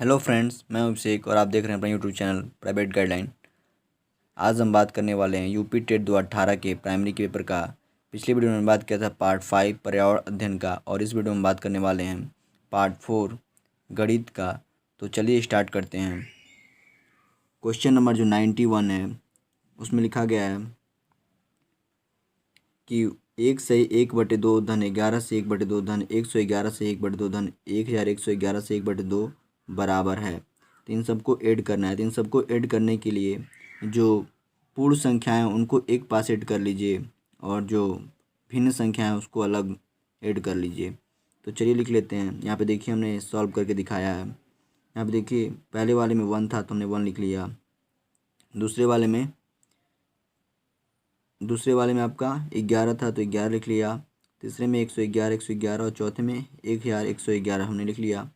Hello friends, मैं अभिषेक और आप देख रहे हैं अपना यूट्यूब चैनल प्राइवेट गाइडलाइन। आज हम बात करने वाले हैं यूपी टेट 2018 के प्राइमरी के पेपर का। पिछली वीडियो में बात किया था पार्ट 5 पर्यावरण अध्ययन का, और इस वीडियो में बात करने वाले हैं पार्ट 4 गणित का। तो चलिए स्टार्ट करते हैं। क्वेश्चन नंबर जो 91 है उसमें लिखा गया है कि 1 से 1/2 धन 11 से 1/2 धन 111 से 1/2 धन 1111 से 1/2 बराबर है। तो इन सबको ऐड करना है। तो इन सबको ऐड करने के लिए जो पूर्ण संख्याएं हैं उनको एक पास ऐड कर लीजिए, और जो भिन्न संख्या है उसको अलग ऐड कर लीजिए। तो चलिए लिख लेते हैं। यहाँ पे देखिए हमने सॉल्व करके दिखाया है। यहाँ पे देखिए पहले वाले में 1 था तो हमने 1 लिख लिया। दूसरे वाले में आपका 11 था तो 11 लिख लिया। तीसरे में 111 और चौथे में 1111 हमने लिख लिया।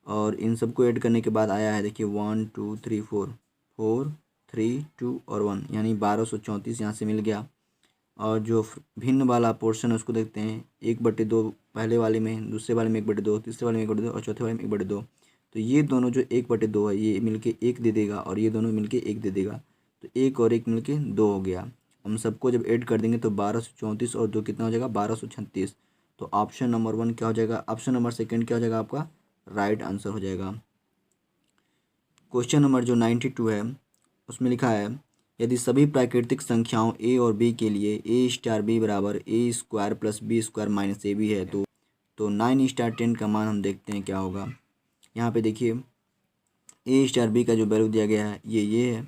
और इन सबको ऐड करने के बाद आया है देखिए 1 2 3 4 3 2 और 1, यानी 1234 यहाँ से मिल गया। और जो भिन्न वाला पोर्शन है उसको देखते हैं। 1/2 पहले वाले में, दूसरे वाले में 1/2, तीसरे वाले में 1/2 और चौथे वाले में 1/2। तो ये दोनों जो 1/2 है ये मिलके 1 दे देगा, और ये दोनों मिलके 1 दे देगा। तो 1 और 1 मिलके 2 हो गया। हम सबको जब ऐड कर देंगे तो 1234 और 2 कितना हो जाएगा, 1236। तो ऑप्शन नंबर 1 क्या हो जाएगा, ऑप्शन नंबर सेकंड क्या हो जाएगा, आपका राइट आंसर हो जाएगा। क्वेश्चन नंबर जो 92 है उसमें लिखा है यदि सभी प्राकृतिक संख्याओं a और b के लिए a*b बराबर a² + b² - ab है तो 9*10 का मान हम देखते हैं क्या होगा। यहाँ पे देखिए a*b का जो वैल्यू दिया गया है ये है।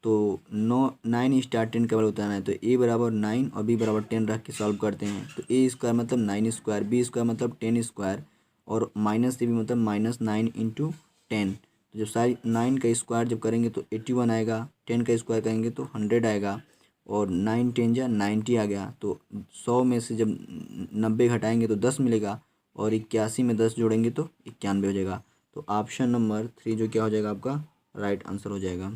तो 9*10 का वैल्यू बताना है, तो a बराबर 9 और b बराबर 10 रख के सॉल्व करते हैं। तो a² मतलब 9², b² मतलब 10², और -ab मतलब -9 × 10। तो जब सारी 9 का स्क्वायर जब करेंगे तो 81 आएगा, 10 का स्क्वायर करेंगे तो 100 आएगा, और 9 10 जा 90 आ गया। तो 100 में से जब 90 घटाएंगे तो 10 मिलेगा, और 81 में 10 जोड़ेंगे तो 91 हो जाएगा। तो ऑप्शन नंबर 3 जो क्या हो जाएगा, आपका राइट आंसर हो जाएगा।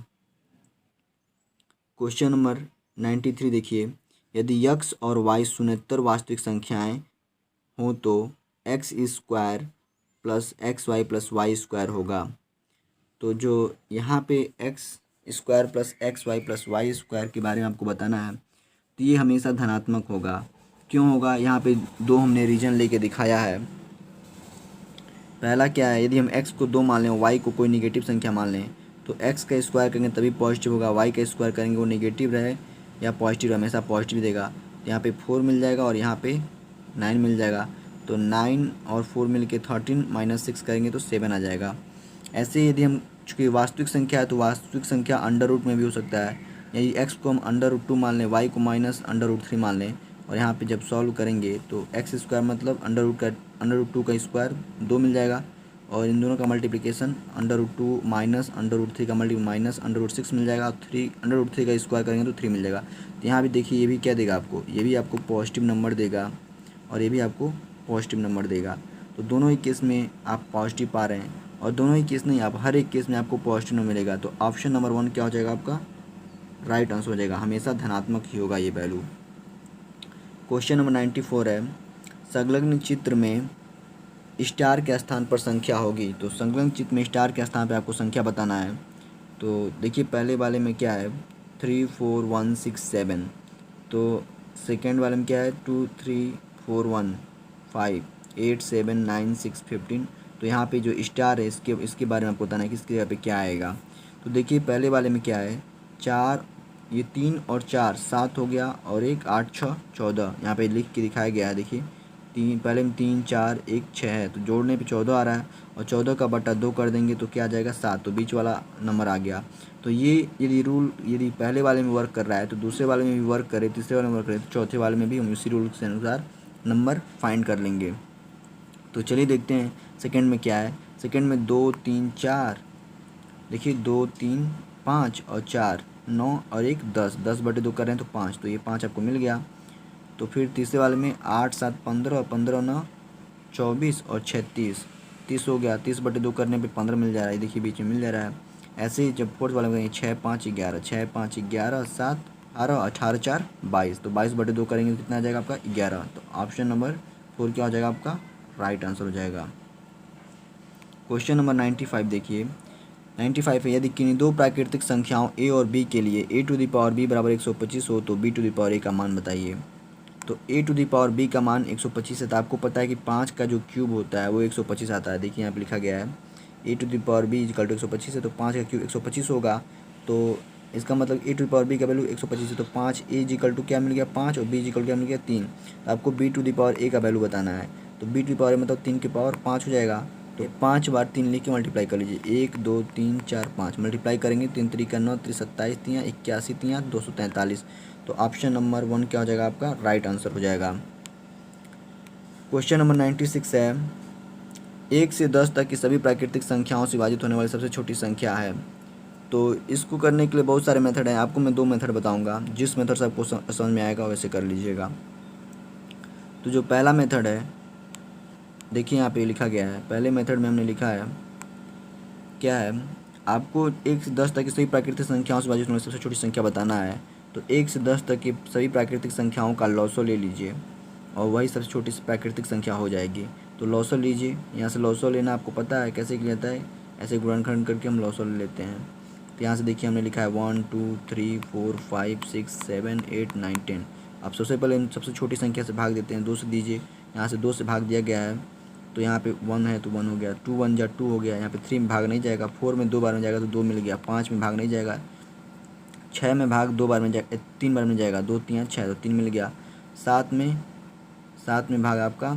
क्वेश्चन नंबर 93 देखिए यदि x और y शून्येतर वास्तविक संख्याएं हों तो x² + xy + y² होगा। तो जो यहाँ पे x² + xy + y² के बारे में आपको बताना है, तो ये हमेशा धनात्मक होगा। क्यों होगा, यहाँ पे दो हमने रीजन लेके दिखाया है। पहला क्या है, यदि हम x को 2 मान लें, y को कोई निगेटिव संख्या मान लें, तो x का स्क्वायर करेंगे तभी पॉजिटिव होगा, y का स्क्वायर करेंगे वो नेगेटिव रहे या पॉजिटिव, हमेशा पॉजिटिव देगा। तो यहाँ पे 4 मिल जाएगा और यहाँ पे 9 मिल जाएगा। तो 9 और 4 मिल के 13 - 6 करेंगे तो 7 आ जाएगा। ऐसे यदि हम, चूँकि वास्तविक संख्या है तो वास्तविक संख्या अंडर रूट में भी हो सकता है। यदि x को हम √2 मान लें, y को -√3 मान लें, और यहाँ पे जब सॉल्व करेंगे तो x² मतलब √2 का स्क्वायर 2 मिल जाएगा, और इन दोनों का मल्टीप्लिकेशन √2 -√3 का मल्टीप्लिकेशन -√6 मिल जाएगा, और √3 का स्क्वायर करेंगे तो 3 मिल जाएगा। तो यहाँ भी देखिए ये भी क्या देगा आपको, ये भी आपको पॉजिटिव नंबर देगा, और ये भी आपको पॉजिटिव नंबर देगा। तो दोनों ही केस में आप पॉजिटिव पा रहे हैं, और दोनों ही केस नहीं, आप हर एक केस में आपको पॉजिटिव नंबर मिलेगा। तो ऑप्शन नंबर 1 क्या हो जाएगा, आपका राइट आंसर हो जाएगा। हमेशा धनात्मक ही होगा ये वैल्यू। क्वेश्चन नंबर 94 है संलग्न चित्र में स्टार के स्थान पर संख्या होगी। तो संलग्न चित्र में स्टार के स्थान पर आपको संख्या बताना है। तो देखिए पहले वाले में क्या है, 3 4 1 6 7। तो सेकेंड वाले में क्या है, 2 3 4 1 5 8 7 9 6 15। तो यहाँ पे जो स्टार है इसके बारे में आपको बताना है कि इसके यहाँ पे क्या आएगा। तो देखिए पहले वाले में क्या है, 4, ये 3 और 4 7 हो गया, और 1 8 6 14 यहाँ पे लिख के दिखाया गया है। देखिए पहले में 3 4 1 6 है, तो जोड़ने पे 14 आ रहा है, और 14 का बटा 2 कर देंगे तो क्या आ जाएगा, 7। तो बीच वाला नंबर आ गया। तो ये यदि पहले वाले में वर्क कर रहा है तो दूसरे वाले में भी वर्क करे, तीसरे वाले में वर्क करे, तो चौथे वाले में भी हम इसी रूल के अनुसार नंबर फाइंड कर लेंगे। तो चलिए देखते हैं सेकंड में क्या है। सेकंड में 2 3 4, देखिए 2 3 5 और 4 9 और 1 10, 10/2 कर रहे हैं तो 5, तो ये 5 आपको मिल गया। तो फिर तीसरे वाले में 8 7 15 और 15 9 24 और 6 30 हो गया। 30/2 करने पे 15 मिल जा रहा है, देखिए बीच में मिल जा रहा है। ऐसे ही जब फोर्थ वाले में 6 5 11 6 5 11 7 18 18 4 22, तो 22/2 करेंगे तो कितना आ जाएगा आपका 11। तो ऑप्शन नंबर 4 क्या हो जाएगा, आपका राइट आंसर हो जाएगा। क्वेश्चन नंबर 95 देखिए। 95 है, यदि किन्हीं दो प्राकृतिक संख्याओं a और b के लिए a to the power b बराबर 125 हो तो b to the power a का मान बताइए। तो a to the power b का मान 125 है, तो आपको पता है कि 5 का जो क्यूब होता है वो 125 आता है। देखिए यहाँ पे लिखा गया है a to the power b equal to 125 है, तो 5 का क्यूब 125 होगा। तो इसका मतलब a to the power b का वैल्यू 125 है, तो 5 a इक्वल टू क्या मिल गया 5 और b इक्वल क्या मिल गया 3। तो आपको b to the power a का वैल्यू बताना है। तो b टू द पावर मतलब 3 की पावर 5 हो जाएगा। तो 5 बार 3 लिख के मल्टीप्लाई कर लीजिए, 1 2 3 4 5 मल्टीप्लाई करेंगे, 3 3 का 9 3 27 3 81 3 243। तो ऑप्शन नंबर 1 क्या हो जाएगा आपका राइट आंसर हो जाएगा। क्वेश्चन नंबर 96 है, 1 से 10 तक की सभी प्राकृतिक संख्याओं से विभाजित होने वाली सबसे छोटी संख्या है। तो इसको करने के लिए बहुत सारे मेथड हैं, आपको मैं 2 मेथड बताऊंगा, जिस मेथड से आपको समझ में आएगा वैसे कर लीजिएगा। तो जो पहला मेथड है, देखिए यहाँ पे लिखा गया है, पहले मेथड में हमने लिखा है क्या है, आपको 1 से 10 तक की सभी प्राकृतिक संख्याओं से विभाजित होने वाली सबसे छोटी संख्या बताना है। तो 1 से 10 तक की सभी प्राकृतिक संख्याओं का लॉसो ले लीजिए और वही सबसे छोटी प्राकृतिक संख्या हो जाएगी। तो लॉसो लीजिए, यहाँ से लॉसो लेना आपको पता है कैसे किया जाता है, ऐसे गुणनखंड करके हम लॉसो ले लेते हैं। तो यहाँ से देखिए हमने लिखा है 1 2 3 4 5 6 7 8 9 10। अब सबसे पहले इन सबसे छोटी संख्या से भाग देते हैं, 2 से दीजिए, यहाँ से 2 से भाग दिया गया है, तो यहाँ पे 1 है तो 1 हो गया, 2 1 जा 2 हो गया, यहाँ पे 3 में भाग नहीं जाएगा, 4 में 2 बार में जाएगा तो 2 मिल गया, 5 में भाग नहीं जाएगा, 6 में भाग 2 बार में जाएगा, 3 बार में जाएगा, 2 3 6 तो 3 मिल गया, 7 में भाग आपका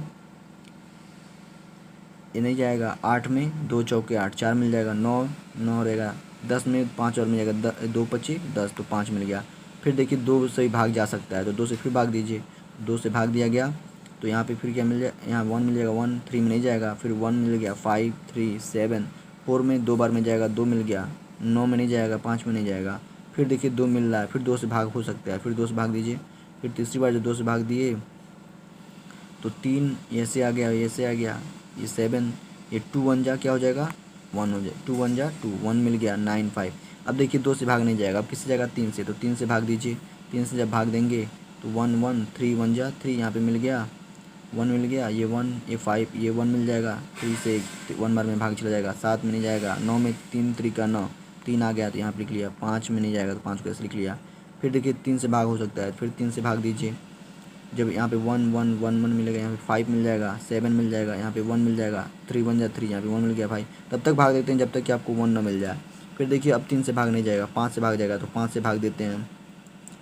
ये नहीं जाएगा, 8 में 2 चौके 8 4 मिल जाएगा, 9 रहेगा, 10 में 5 और मिल जाएगा, 2 25 10 तो 5 मिल गया। फिर देखिए 2 से ही भाग जा सकता है, तो 2 से फिर भाग दीजिए, 2 से भाग दिया गया तो यहाँ पे फिर क्या मिल जाएगा, यहाँ 1 मिल जाएगा, 1 3 में नहीं जाएगा, फिर 1 मिल गया, 5 3 7 4 में 2 बार में जाएगा, 2 मिल गया, 9 में नहीं जाएगा, 5 में नहीं जाएगा, फिर देखिए 2 मिल रहा है, फिर 2 से भाग हो सकता है, फिर 2 से भाग दीजिए, फिर तीसरी बार जब 2 से भाग दिए तो 3 ऐसे आ गया, ऐसे आ गया, ये 7, ये 2 1 जा क्या हो जाएगा 1 हो जाए, 2 1 जा 2 1 मिल गया 9 5। अब देखिए 2 से भाग नहीं जाएगा, अब किससे जाएगा 3 से, तो 3 से भाग दीजिए, 3 से जब भाग देंगे तो 1 1 3 1 जा 3, यहाँ पे मिल गया 1 मिल गया, ये 1 ये 5 ये 1 मिल जाएगा, 3 से 1 बार में भाग चला जाएगा, 7 में नहीं जाएगा, 9 में 3 3 का 9 3 आ गया तो यहाँ पर लिख लिया, 5 में नहीं जाएगा तो 5 को ऐसे लिख लिया। फिर देखिए 3 से भाग हो सकता है, फिर 3 से भाग दीजिए, जब यहाँ पे 1 1 1 1 मिलेगा, यहाँ पे 5 मिल जाएगा, 7 मिल जाएगा, यहाँ पे 1 मिल जाएगा, 3 1 जा 3, यहाँ पे 1 मिल गया भाई, तब तक भाग देते हैं जब तक कि आपको 1 ना मिल जाए। फिर देखिए अब 3 से भाग नहीं जाएगा, 5 से भाग जाएगा, तो 5 से भाग देते हैं,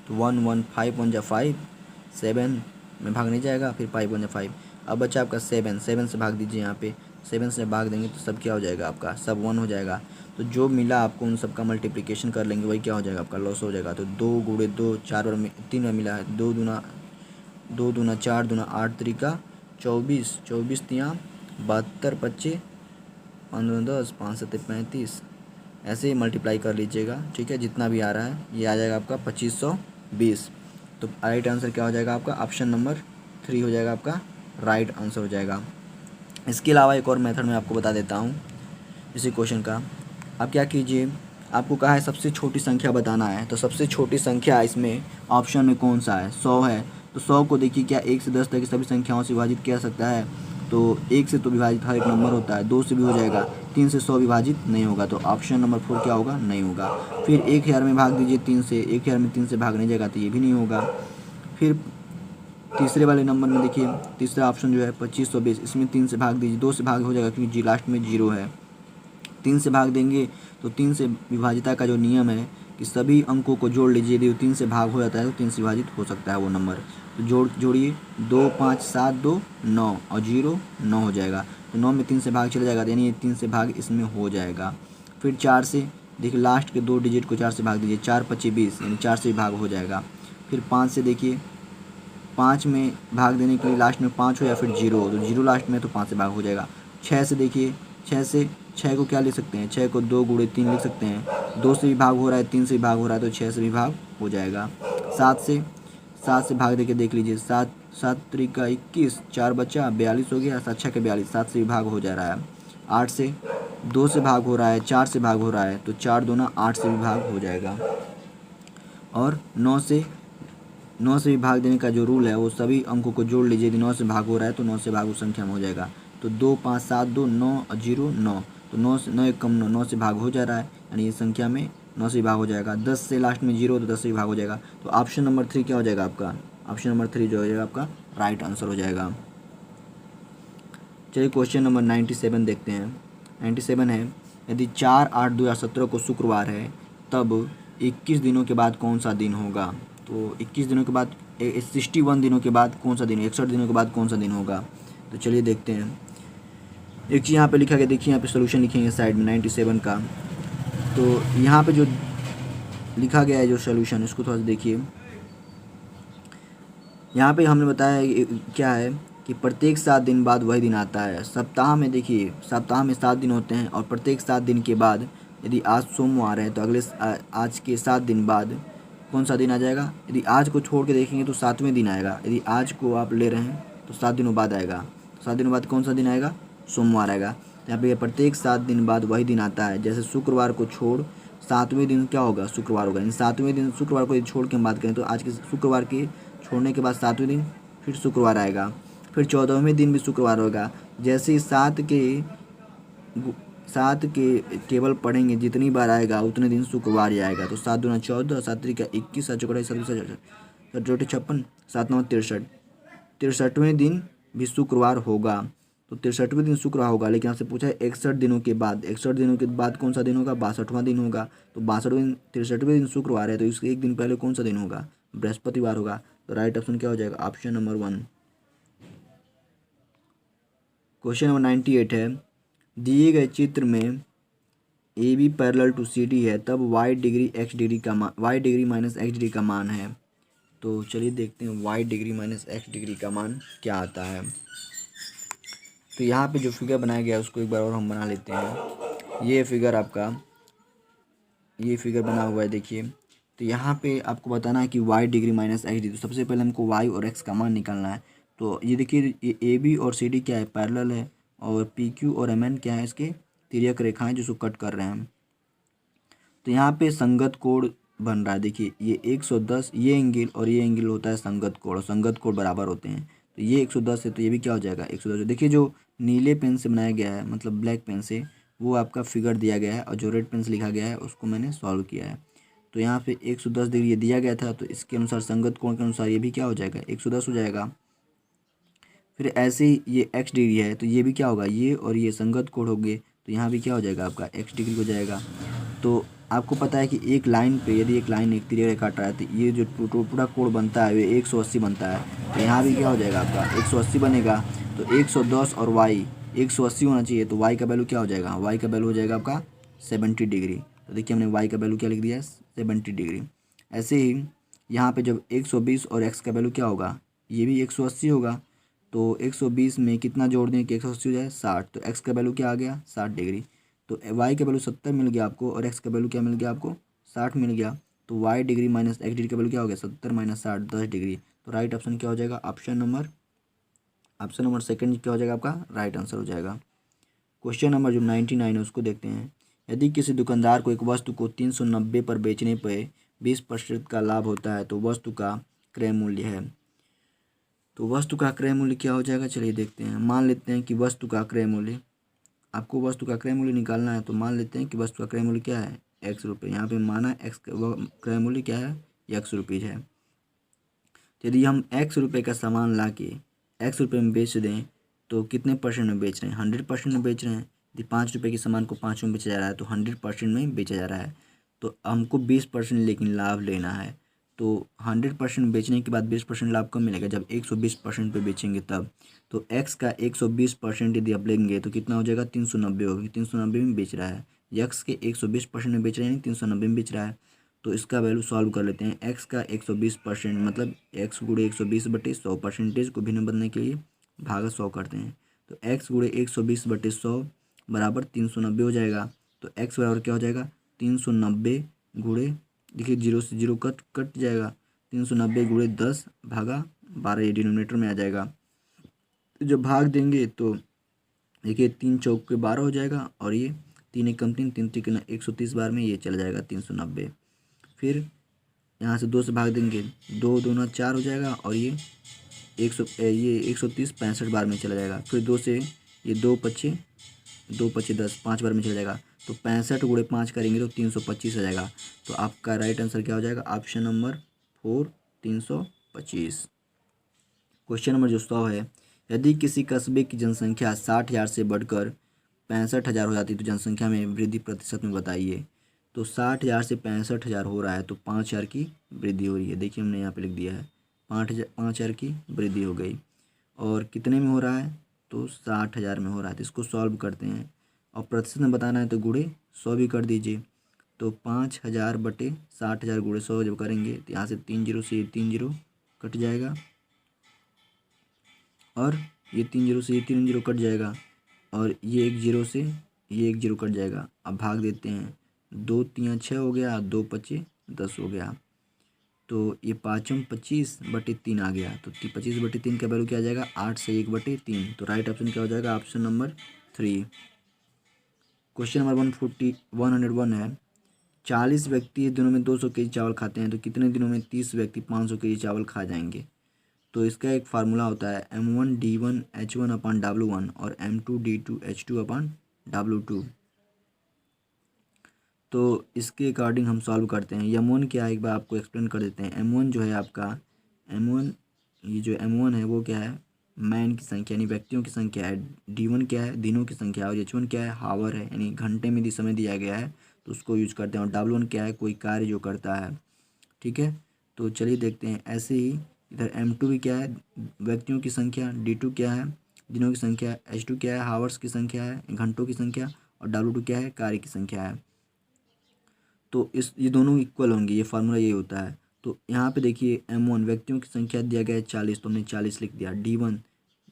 तो 1 1 5 1 जा 5, 7 में भाग नहीं जाएगा, फिर 5 1 जा 5। अब बच्चा आपका 7 से भाग दीजिए, यहाँ पे 7 से भाग देंगे तो सब क्या हो जाएगा आपका, सब 1 हो जाएगा। तो जो मिला आपको उन सब का मल्टीप्लिकेशन कर लेंगे वही क्या हो जाएगा आपका लॉस हो जाएगा। तो 2 गुणे 2 4 बार 3 बार मिला है, 2 दूना 4 दूना 8 तरीका 24 24 तियाँ 72 25 15 10 5 7 35, ऐसे ही मल्टीप्लाई कर लीजिएगा, ठीक है, जितना भी आ रहा है ये आ जाएगा आपका 2520। तो राइट आंसर क्या हो जाएगा आपका ऑप्शन नंबर 3 हो जाएगा आपका राइट आंसर हो जाएगा। इसके अलावा एक और मेथड मैं आपको बता देता हूँ इसी क्वेश्चन का। आप क्या कीजिए, आपको कहा है सबसे छोटी संख्या बताना है, तो सबसे छोटी संख्या इसमें ऑप्शन में कौन सा है, 100 है। तो 100 को देखिए क्या 1 से 10 तक की सभी संख्याओं से विभाजित किया सकता है, तो 1 से तो विभाजित हर एक नंबर होता है, 2 से भी हो जाएगा, 3 से 100 विभाजित नहीं होगा, तो ऑप्शन नंबर 4 क्या होगा नहीं होगा। फिर 1000 में भाग दीजिए 3 से, 1000 में 3 से भाग नहीं जाएगा तो ये भी नहीं होगा। फिर तीसरे वाले नंबर में देखिए तीसरा ऑप्शन जो है 2520, इसमें 3 से भाग दीजिए, 2 से भाग हो जाएगा क्योंकि जी लास्ट में 0 है, 3 से भाग देंगे तो 3 से विभाजिता का जो नियम है कि सभी अंकों को जोड़ लीजिए, यदि 3 से भाग हो जाता है तो 3 से विभाजित हो सकता है वो नंबर। तो जोड़िए 2 5 7 2 9 और 0 9 हो जाएगा, तो 9 में 3 से भाग चला जाएगा, यानी ये 3 से भाग इसमें हो जाएगा। फिर 4 से देखिए लास्ट के 2 डिजिट को 4 से भाग दीजिए, 4 25 20, यानी 4 से भाग हो जाएगा। फिर 5 से देखिए 5 में भाग देने के लिए लास्ट में 5 हो या फिर 0 हो, तो 0 लास्ट में तो 5 से भाग हो जाएगा। 6 से देखिए 6 को क्या लिख सकते हैं, 6 को 2 गुणे 3 लिख सकते हैं, 2 से भी भाग हो रहा है 3 से भी भाग हो रहा है तो 6 से भी भाग हो जाएगा। 7 से भाग देके देख लीजिए, 7 7 तरीका 21, 4 बचा 42 हो गया, 7 6 के 42, 7 से भी भाग हो जा रहा है। 8 से 2 से भाग हो रहा है, 4 से भाग हो रहा है, तो 4 दूना 8 से भी भाग हो जाएगा। और 9 से भी भाग देने का जो रूल है वो सभी अंकों को जोड़ लीजिए, यदि 9 से भाग हो रहा है तो 9 से भाग उस संख्या में हो जाएगा। तो 2 5 7 2 9 और 0 9, तो 9 से 9 एक कम 9, 9 से भाग हो जा रहा है, यानी इस संख्या में 9 से भाग हो जाएगा। 10 से लास्ट में 0 तो 10 से भाग हो जाएगा। तो ऑप्शन नंबर 3 क्या हो जाएगा आपका? ऑप्शन नंबर 3 जो हो जाएगा आपका राइट आंसर हो जाएगा। चलिए क्वेश्चन नंबर 97 देखते हैं। 97 है, यदि 4/8/2017 को शुक्रवार है तब 21 दिनों के बाद कौन सा दिन होगा? तो 21 दिनों के बाद 61 दिनों के बाद कौन सा दिन, 61 दिनों के बाद कौन सा दिन होगा? तो चलिए देखते हैं। एक चीज़ यहाँ पे लिखा गया, देखिए यहाँ पे सोल्यूशन लिखेंगे साइड में 97 का। तो यहाँ पे जो लिखा गया है जो सोल्यूशन, उसको थोड़ा सा देखिए। यहाँ पे हमने बताया है क्या है कि प्रत्येक 7 दिन बाद वही दिन आता है। सप्ताह में देखिए, सप्ताह में 7 दिन होते हैं और प्रत्येक 7 दिन के बाद यदि आज सोमवार है तो अगले आज के 7 दिन बाद कौन सा दिन आ जाएगा? यदि आज को छोड़ के देखेंगे तो 7वें दिन आएगा। यदि आज को आप ले रहे हैं तो 7 दिनों बाद आएगा। 7 दिनों बाद कौन सा दिन आएगा? सोमवार आएगा। तो यहाँ पे प्रत्येक 7 दिन बाद वही दिन आता है। जैसे शुक्रवार को छोड़ 7वें दिन क्या होगा? शुक्रवार होगा। इन 7वें दिन शुक्रवार को यदि छोड़ के हम बात करें तो आज के शुक्रवार के छोड़ने के बाद 7वें दिन फिर शुक्रवार आएगा। फिर 14वें दिन भी शुक्रवार होगा। जैसे ही 7 के टेबल पढ़ेंगे, जितनी बार आएगा उतने दिन शुक्रवार ही आएगा। तो 7 दूना 14, 7 त्रिका 21, 7 चौका 7 चौटे 56, 7 9 63। 63वें दिन भी शुक्रवार होगा। तो 63वें दिन शुक्रवार होगा। लेकिन आपसे पूछा है 61 दिनों के बाद, 61 दिनों के बाद कौन सा दिन होगा? 62वां दिन होगा। तो 63वें दिन शुक्रवार है तो इसके एक दिन पहले कौन सा दिन होगा? बृहस्पतिवार होगा। तो राइट ऑप्शन क्या हो जाएगा? Option number 1। क्वेश्चन नंबर 98 है, दिए गए चित्र में A B parallel to C D है तब y डिग्री x डिग्री का मान, y degree minus x degree का मान है। तो चलिए देखते हैं y degree minus x degree का मान क्या आता है। तो यहाँ पे जो फिगर बनाया गया है उसको एक बार और हम बना लेते हैं। ये फिगर आपका, ये फिगर बना हुआ है देखिए। तो यहाँ पे आपको बताना है कि y degree minus x degree. तो सबसे पहले हमको y और x का मान निकालना है। तो ये देखिए, ये ए बी और सी डी क्या है? पैरेलल है। और पी क्यू और एम एन क्या है? इसके तिर्यक रेखाएं जिसको कट कर रहे हैं। तो यहाँ पे संगत कोण बन रहा है। देखिए ये 110, ये एंगल और ये एंगल होता है संगत कोण, और संगत कोण बराबर होते हैं। तो ये 110 है तो ये भी क्या हो जाएगा? 110। देखिए जो नीले पेन से बनाया गया है, मतलब ब्लैक पेन से, वो आपका फिगर दिया गया है, और जो रेड पेन से लिखा गया है उसको मैंने सॉल्व किया है। तो यहाँ पे 110 डिग्री ये दिया गया था, तो इसके अनुसार संगत कोण के अनुसार ये भी क्या हो जाएगा? 110 हो जाएगा। फिर ऐसे ही ये x डिग्री है तो ये भी क्या होगा? ये और ये संगत कोण हो गए, तो यहाँ भी क्या हो जाएगा? आपका x डिग्री हो जाएगा। तो आपको पता है कि एक लाइन पे यदि एक लाइन एक तिर्यक रेखा काट रहा है तो ये जो पूरा कोण बनता है वो 180 बनता है। तो यहाँ भी क्या हो जाएगा? आपका 180 बनेगा। तो 110 और y 180 होना चाहिए, तो y का वैल्यू क्या हो जाएगा? y का वैल्यू हो जाएगा आपका 70 डिग्री। तो देखिए हमने y का वैल्यू क्या लिख दिया है? 70 डिग्री। ऐसे ही यहाँ पे जब 120 और x का वैल्यू क्या होगा? ये भी 180 होगा। तो 120 में कितना जोड़ दें कि 180 हो जाए? 60। तो x का वैल्यू क्या आ गया? 60 डिग्री। तो y का वैल्यू 70 मिल गया आपको, और x का वैल्यू क्या मिल गया आपको? 60 मिल गया। तो y degree minus x degree का वैल्यू क्या हो गया? 70 माइनस 60, 10 डिग्री। तो राइट ऑप्शन क्या हो जाएगा? ऑप्शन नंबर सेकंड क्या हो जाएगा? आपका राइट आंसर हो जाएगा। क्वेश्चन नंबर जो 99 है उसको देखते हैं। यदि किसी दुकानदार को एक वस्तु को 390 पर बेचने पर 20% का लाभ होता है तो वस्तु का क्रय मूल्य है। तो वस्तु का क्रय मूल्य क्या हो जाएगा? चलिए देखते हैं। मान लेते हैं कि वस्तु का क्रय मूल्य, आपको वस्तु का क्रय मूल्य निकालना है। तो मान लेते हैं कि वस्तु का क्रय मूल्य क्या है? x रुपये। यहाँ पे माना x क्रय मूल्य क्या है? x रुपीज़ है। तो यदि हम x रुपये का सामान ला के x रुपये में बेच दें तो कितने परसेंट में बेच रहे हैं? 100% में बेच रहे हैं। यदि 5 रुपये के सामान को 5 में बेचा जा रहा है तो 100% में बेचा जा रहा है। तो हमको 20% लेकिन लाभ लेना है। तो 100% बेचने के बाद 20% लाभ कब मिलेगा? जब 120% पे बेचेंगे तब। तो x का 120% यदि आप लेंगे तो कितना हो जाएगा? 390 होगी। 390 में बेच रहा है। x के 120% में बेच रहे हैं, 390 में बेच रहा है। तो इसका वैल्यू सॉल्व कर लेते हैं। x का 120% मतलब x गुणे 120/100, परसेंटेज को भिन्न बनने के लिए भागा 100 करते हैं। तो x गुणे 120/100 बराबर 390 हो जाएगा। तो x बराबर क्या हो जाएगा? 390 गुणे, देखिए 0 से 0 कट जाएगा। 390 गुणे 10 भागा 12, ये डिनोमिनेटर में आ जाएगा। तो जब भाग देंगे तो देखिए 3 चौक के 12 हो जाएगा, और ये 3 एकम 3, 3 त्रिक 130 बार में ये चला जाएगा 390। फिर यहाँ से 2 से भाग देंगे, 2 दूना 4 हो जाएगा, और ये 130 65 बार में चला जाएगा। फिर 2 से ये 2 पच्चे 2 पच्चीस 10, 5 बार में चल जाएगा। तो 65 गुणे 5 करेंगे तो 325 आ जाएगा। तो आपका राइट आंसर क्या हो जाएगा? Option number 4, 325। क्वेश्चन नंबर जो 100 है, यदि किसी कस्बे की जनसंख्या 60,000 से बढ़कर 65,000 हो जाती है तो जनसंख्या में वृद्धि प्रतिशत में बताइए। तो 60,000 से 65,000 हो रहा है तो 5,000 की वृद्धि हो रही है। देखिए हमने यहाँ पे लिख दिया है 5,000 की वृद्धि हो गई। और कितने में हो रहा है? तो 60,000 में हो रहा है। तो इसको सॉल्व करते हैं और प्रतिशत में बताना है तो गुणे 100 भी कर दीजिए। तो 5,000 बटे 60,000 गुणे 100 जब करेंगे तो यहाँ से 3 जीरो से 3 जीरो कट जाएगा और ये 3 जीरो से ये 3 जीरो कट जाएगा और ये 1 जीरो से ये 1 जीरो कट जाएगा। अब भाग देते हैं, 2 3 6 हो गया, 2 पच्चे 10 हो गया। तो ये 5 25 बटे 3 आ गया। तो 25 बटे 3 का वैल्यू क्या आ जाएगा? 8 से 1 बटे 3। तो राइट ऑप्शन क्या हो जाएगा? Option number 3। क्वेश्चन नंबर 101 है, 40 व्यक्ति दिनों में 200 केजी चावल खाते हैं तो कितने दिनों में 30 व्यक्ति 500 केजी चावल खा जाएंगे? तो इसका एक फार्मूला होता है M1D1H1/W1 और M2D2H2/W2। तो इसके अकॉर्डिंग हम सॉल्व करते हैं। M1 क्या है एक बार आपको एक्सप्लेन कर देते हैं। M1 जो है आपका M1, ये जो M1 है वो क्या है? मैन की संख्या यानी व्यक्तियों की संख्या है। D1 क्या है? दिनों की संख्या। और H1 क्या है? हावर है यानी घंटे में यदि समय दिया गया है तो उसको यूज करते हैं। और W1 क्या है? कोई कार्य जो करता है। ठीक है, तो चलिए देखते हैं। ऐसे ही इधर M2 भी क्या है? व्यक्तियों की संख्या। D2 क्या है? दिनों की संख्या। H2 क्या है? हावर्स की संख्या है, घंटों की संख्या। और W2 क्या है? कार्य की संख्या है। तो ये दोनों इक्वल होंगे, ये फार्मूला ये होता है। तो यहाँ पे देखिए M1 व्यक्तियों की संख्या दिया गया है 40 तो हमने 40 लिख दिया। D1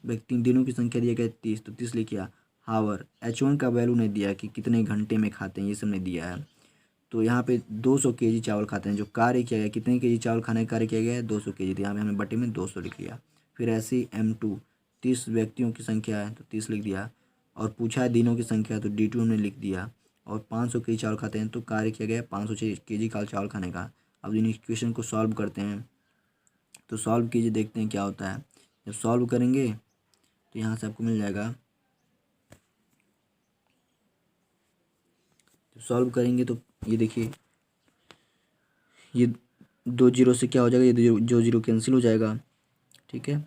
व्यक्ति दिनों की संख्या दिया गया है 30 तो 30 लिख दिया। हावर H1 का वैल्यू नहीं दिया कि कितने घंटे में खाते हैं, ये सब नहीं दिया है। तो यहाँ पे 200 केजी चावल खाते हैं। जो कार्य किया गया, कितने केजी चावल खाने का कार्य किया गया है? 200 केजी। तो यहाँ पे हमने बटे में 200 लिख लिया। फिर ऐसे ही M2 30 व्यक्तियों की संख्या है तो 30 लिख दिया। और पूछा है दिनों की संख्या तो D2 हमने लिख दिया। और 500 केजी चावल खाते हैं तो कार्य किया गया है 500 केजी का चावल खाने का। अब इन इक्वेशन को सॉल्व करते हैं। तो सॉल्व कीजिए, देखते हैं क्या होता है। जब सॉल्व करेंगे तो यहाँ से आपको मिल जाएगा, जब सॉल्व करेंगे तो ये देखिए ये 2 जीरो से क्या हो जाएगा? ये जो जीरो कैंसिल हो जाएगा। ठीक है,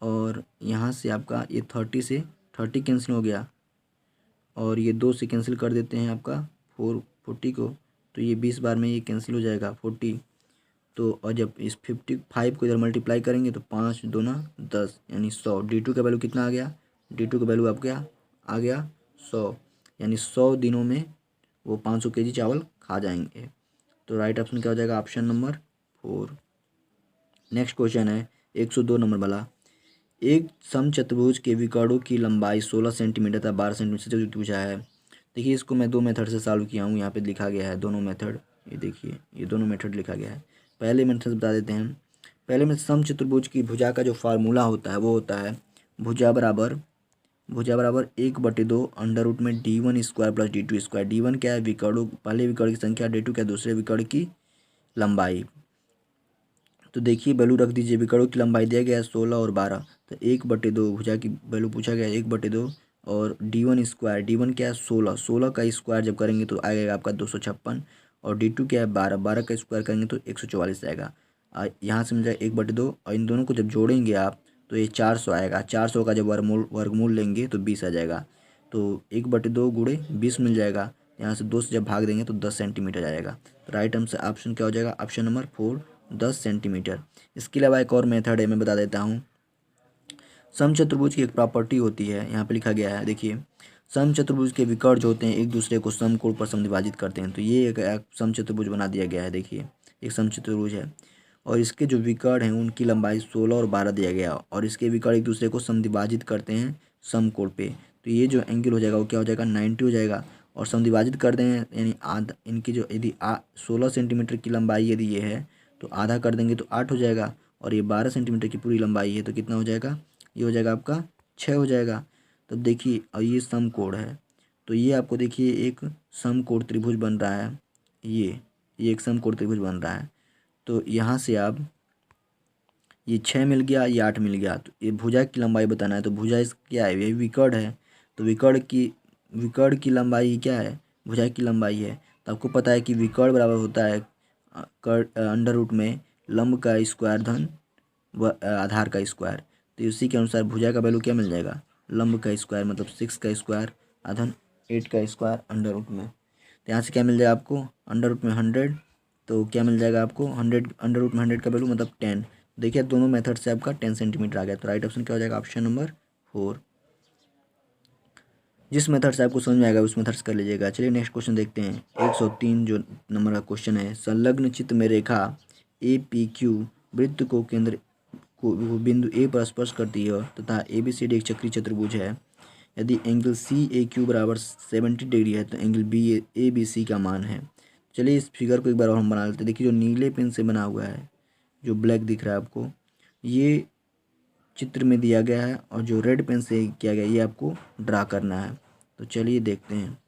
और यहाँ से आपका ये 30 से 30 कैंसिल हो गया और ये 2 से कैंसिल कर देते हैं आपका 40 को। तो ये 20 बार में ये कैंसिल हो जाएगा 40। तो और जब इस 55 को इधर मल्टीप्लाई करेंगे तो 5 दूना 10 यानी 100। D2 का वैल्यू कितना आ गया? D2 का वैल्यू आपका आ गया 100, यानी 100 दिनों में वो 500 केजी चावल खा जाएंगे। तो राइट ऑप्शन क्या हो जाएगा? Option number 4। नेक्स्ट क्वेश्चन है 102 नंबर वाला। एक समचतुर्भुज के विकर्णों की लंबाई 16 सेंटीमीटर तथा 12 सेंटीमीटर से पूछा है। देखिए इसको मैं 2 मेथड से सॉल्व किया हूँ। यहाँ पे लिखा गया है दोनों मेथड। ये देखिए ये दोनों मेथड लिखा गया है। पहले मेथड बता देते हैं। पहले में समचतुर्भुज की भुजा का जो फार्मूला होता है वो होता है भुजा बराबर 1/2 अंडर रूट में D1 square plus D2 square. D1 क्या है? विकर्ण, पहले विकर्ण की संख्या। D2 क्या? दूसरे विकर्ण की लंबाई। तो देखिए वैल्यू रख दीजिए। विकर्णों की लंबाई दिया गया है 16 और 12। तो 1/2 भुजा की वैल्यू पूछा गया है 1/2 और D1 स्क्वायर। D1 क्या है? 16 का स्क्वायर जब करेंगे तो आएगा आपका 256। और D2 क्या है? 12 का स्क्वायर करेंगे तो 144 आएगा। यहाँ से मिल जाएगा 1/2 और इन दोनों को जब जोड़ेंगे आप तो ये 400 आएगा। 400 का जब वर्गमूल लेंगे तो 20 आ जाएगा। तो 1/2 गुणे 20 मिल जाएगा। यहाँ से 2 से जब भाग देंगे तो 10 सेंटीमीटर आएगा। तो राइट आंसर ऑप्शन क्या हो जाएगा? Option number 4, 10 centimetre. इसके अलावा एक और मेथड है, मैं बता देता हूँ। समचतुर्भुज की एक प्रॉपर्टी होती है, यहाँ पे लिखा गया है देखिए। समचतुर्भुज के विकर्ण जो होते हैं एक दूसरे को समकोण पर समद्विभाजित करते हैं। तो ये एक समचतुर्भुज बना दिया गया है। देखिए एक समचतुर्भुज है और इसके जो विकर्ण हैं उनकी लंबाई 16 और 12 दिया गया और इसके विकर्ण एक दूसरे को समद्विभाजित करते हैं समकोण पे। तो ये जो एंगल हो जाएगा वो क्या हो जाएगा? 90 हो जाएगा। और समद्विभाजित कर दें यानी आधा, इनकी जो यदि 16 सेंटीमीटर की लंबाई यदि ये है तो आधा कर देंगे तो 8 हो जाएगा। और ये 12 सेंटीमीटर की पूरी लंबाई है तो कितना हो जाएगा? ये हो जाएगा आपका 6 हो जाएगा। तब देखिए और ये समकोण है तो ये आपको देखिए एक समकोण त्रिभुज बन रहा है। ये एक समकोण त्रिभुज बन रहा है। तो यहाँ से आप ये 6 मिल गया, ये 8 मिल गया। तो ये भुजा की लंबाई बताना है तो भुजा इस क्या है? ये विकर्ण है। तो विकर्ण की विकर्ण की लंबाई क्या है, भुजा की लंबाई है। तो आपको पता है कि विकर्ण बराबर होता है अंडर रूट में लंब का स्क्वायर धन आधार का स्क्वायर। तो इसी के अनुसार भुजा का वैल्यू क्या मिल जाएगा, लंब का स्क्वायर मतलब 6 का स्क्वायर आधन 8 का स्क्वायर अंडर रूट में। तो यहाँ से क्या मिल जाएगा आपको, अंडर रूट में 100, तो क्या मिल जाएगा आपको 100 अंडर रूट में 100 का वैल्यू मतलब 10। देखिए दोनों मेथड से आपका 10 सेंटीमीटर आ गया। तो राइट ऑप्शन क्या हो जाएगा, ऑप्शन नंबर 4। जिस मेथड से आपको समझ में आएगा उस मेथड से कर लीजिएगा। चलिए नेक्स्ट क्वेश्चन देखते हैं। 103 जो नंबर का क्वेश्चन है, संलग्न चित्र में रेखा ए पी क्यू वृत्त को केंद्र को बिंदु ए पर स्पर्श करती है तथा ए बी सी डी एक चक्रीय चतुर्भुज है। यदि एंगल सी ए क्यू बराबर 70 डिग्री है तो angle B A B C का मान है। चलिए इस फिगर को एक बार और हम बना लेते हैं। देखिए जो नीले पेन से बना हुआ है, जो ब्लैक दिख रहा है आपको, ये चित्र में दिया गया है, और जो रेड पेन से किया गया ये आपको ड्रा करना है। तो चलिए देखते हैं।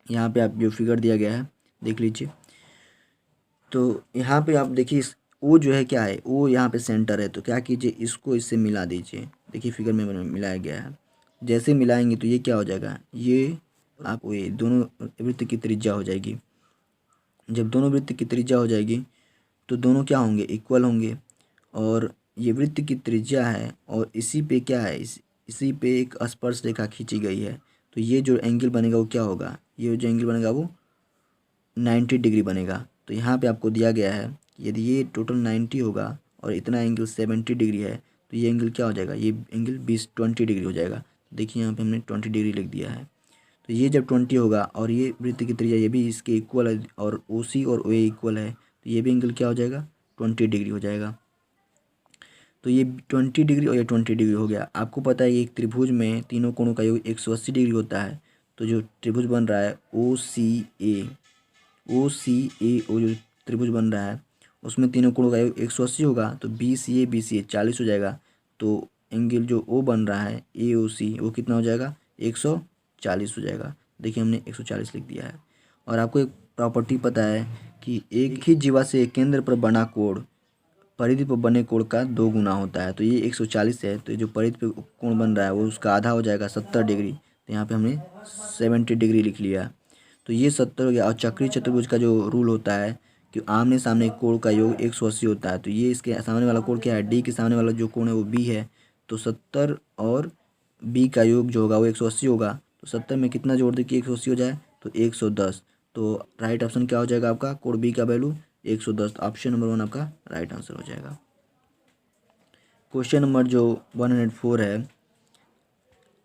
यहाँ पे आप जो फिगर दिया गया है देख लीजिए। तो यहाँ पे आप देखिए इस ओ जो है क्या है, ओ यहाँ पे सेंटर है। तो क्या कीजिए, इसको इससे मिला दीजिए। देखिए फिगर में मिलाया गया है। जैसे मिलाएंगे तो ये क्या हो जाएगा, ये आप ये दोनों वृत्त की त्रिज्या हो जाएगी। जब दोनों वृत्त की त्रिज्या हो जाएगी तो दोनों क्या होंगे, इक्वल होंगे। और ये वृत्त की त्रिज्या है और इसी पे क्या है, इसी पे एक स्पर्श रेखा खींची गई है। तो ये जो एंगल बनेगा वो क्या होगा, ये जो एंगल बनेगा वो 90 डिग्री बनेगा। तो यहाँ पे आपको दिया गया है यदि ये टोटल 90 होगा और इतना एंगल 70 डिग्री है तो ये एंगल क्या हो जाएगा, ये एंगल 20 डिग्री हो जाएगा। देखिए यहाँ पे हमने 20 डिग्री लिख दिया है। तो ये जब 20 होगा और ये वृत्त की त्रिज्या ये भी इसके इक्वल है और ओ सी और ओ ए इक्वल है, तो ये भी एंगल क्या हो जाएगा, 20 डिग्री हो जाएगा। तो ये 20 डिग्री और ये 20 डिग्री हो गया। आपको पता है एक त्रिभुज में तीनों कोणों का योग 180 डिग्री होता है। तो जो त्रिभुज बन रहा है ओ सी ए ओ जो त्रिभुज बन रहा है उसमें तीनों कोणों का योग 180 होगा। तो बी सी ए 40 हो जाएगा। तो एंगल जो ओ बन रहा है ए ओ सी वो कितना हो जाएगा, 140 हो जाएगा। देखिए हमने 140 लिख दिया है। और आपको एक प्रॉपर्टी पता है कि एक ही जीवा से केंद्र पर बना कोण परिधि पर बने कोण का 2 गुना होता है। तो ये 140 है, तो जो परिधि पे कोण बन रहा है वो उसका आधा हो जाएगा 70 डिग्री। तो यहाँ पे हमने 70 डिग्री लिख लिया। तो ये 70 हो गया। और चक्रीय चतुर्भुज का जो रूल होता है कि आमने सामने कोण का योग 180 होता है। तो ये इसके सामने वाला कोण क्या है, डी के सामने वाला जो कोण है वो बी है। तो 70 और बी का योग जो होगा वो 180 होगा। तो 70 में कितना जोड़ दे कि 180 हो जाए, तो 110। तो राइट ऑप्शन क्या हो जाएगा आपका, कोण बी का वैल्यू 110। ऑप्शन नंबर 1 आपका राइट आंसर हो जाएगा। क्वेश्चन नंबर जो 104 है,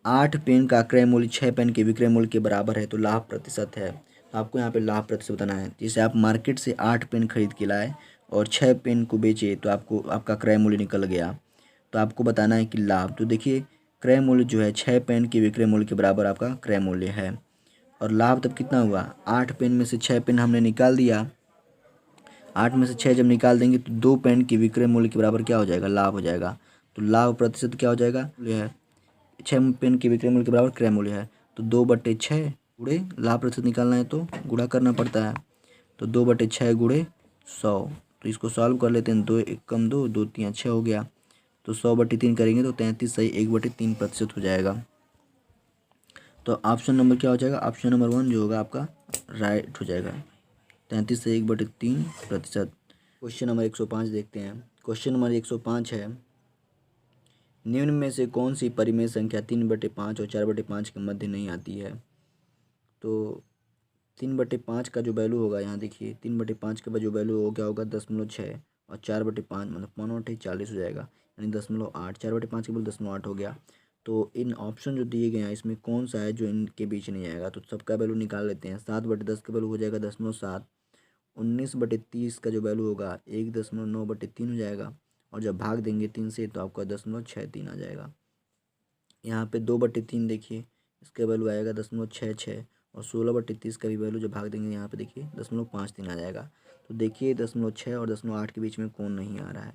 8 पेन का क्रय मूल्य 6 पेन के विक्रय मूल्य के बराबर है तो लाभ प्रतिशत है। तो आपको यहाँ पे लाभ प्रतिशत बताना है। जैसे आप मार्केट से 8 पेन खरीद के लाए और 6 पेन को बेचे तो आपको आपका क्रय मूल्य निकल गया। तो आपको बताना है कि लाभ। तो देखिए क्रय मूल्य जो है 6 पेन के विक्रय मूल्य के बराबर आपका क्रय मूल्य है। और लाभ तब कितना हुआ, 8 पेन में से 6 पेन हमने निकाल दिया। 8 में से 6 जब निकाल देंगे तो 2 पेन के विक्रय मूल्य के बराबर क्या हो जाएगा, लाभ हो जाएगा। तो लाभ प्रतिशत क्या हो जाएगा, यह है 6 पेन के विक्रय मूल्य के बराबर क्रय मूल्य है। तो 2/6 गुणे लाभ प्रतिशत निकालना है तो गुणा करना पड़ता है। तो 2/6 गुणे 100। तो इसको सॉल्व कर लेते हैं। 2 1 कम 2 2 3 6 हो गया। तो 100/3 करेंगे तो 33 सही 1/3% हो जाएगा। तो ऑप्शन नंबर क्या हो जाएगा, ऑप्शन नंबर 1 जो होगा आपका राइट हो जाएगा। 33 से 1/3%। क्वेश्चन नंबर 105 देखते हैं। क्वेश्चन नंबर 105 है, निम्न में से कौन सी परिमेय संख्या 3/5 और 4/5 के मध्य नहीं आती है। तो 3/5 का जो वैल्यू होगा, यहाँ देखिए 3/5 का जो वैल्यू होगा क्या होगा 0.6 और 4/5 मतलब 5×8 40 हो जाएगा, यानी 0.8। 4/5 के बल 0.8 हो गया। तो इन ऑप्शन जो दिए गए हैं इसमें कौन सा है जो इनके बीच नहीं आएगा, तो सबका वैल्यू निकाल लेते हैं। 7/10 का वैल्यू हो जाएगा 0.7। 19/30 का जो वैल्यू होगा 1.9/3 हो जाएगा। और जब भाग देंगे 3 से तो आपका 0.63 आ जाएगा। यहाँ पे 2/3 देखिए इसका वैल्यू आएगा 0.66। और 16/30 का भी वैल्यू जब भाग देंगे यहाँ पे देखिए 0.53 आ जाएगा। तो देखिए 0.6 और 0.8 के बीच में कौन नहीं आ रहा है,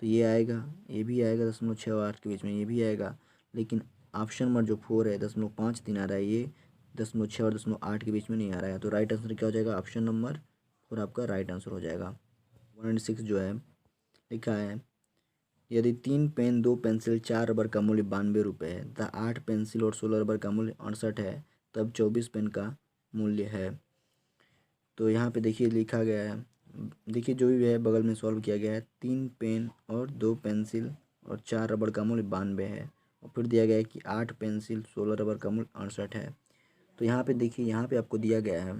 तो ये आएगा, ये भी आएगा 0.6 और 8 के बीच में, ये भी आएगा। लेकिन ऑप्शन नंबर जो 4 है 0.53 आ रहा है, ये 0.6 और 0.8 के बीच में नहीं आ रहा है। तो राइट आंसर क्या हो जाएगा, ऑप्शन नंबर 4 आपका राइट आंसर हो जाएगा। 106 जो है लिखा है, यदि 3 पेन 2 पेंसिल 4 रबर का मूल्य 92 रुपये है तथा 8 पेंसिल और 16 रबर का मूल्य 68 है तब 24 पेन का मूल्य है। तो यहाँ पे देखिए लिखा गया है, देखिए जो भी है बगल में सॉल्व किया गया है। 3 पेन और 2 पेंसिल और 4 रबड़ का मूल्य 92 है, और फिर दिया गया है कि 8 पेंसिल 16 रबड़ का मूल्य 68 है। तो यहाँ पे देखिए, यहाँ पे आपको दिया गया है